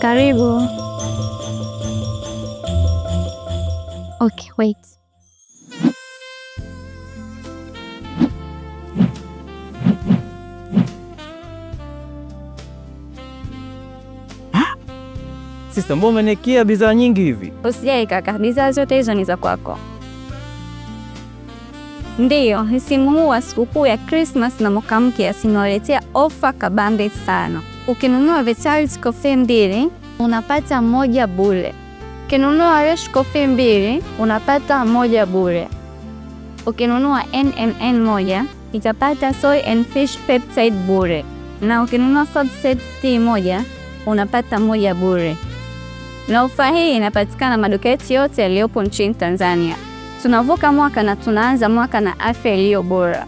Karibu. Okay, wait. Sista, mbona umenikia bidhaa nyingi hivi? Usijali kaka, bidhaa zote hizo ni za kwako. Ndiyo, msimu huu wa sikukuu ya Christmas na mwaka mpya sinawaletea ofa kabambe sana. Ukinunua Vitality Coffee 2 unapata 1 bure. Ukinunua Resh Coffee 2 unapata 1 bure. Ukinunua NMN 1 itapata Soy and Fish Peptide bure. Na ukinunua Subset Tea 1 unapata 1 bure. Na ofa hii inapatikana maduka yetu yote yaliyopo nchini Tanzania. Tunavuka mwaka na tunaanza mwaka na afya iliyo bora.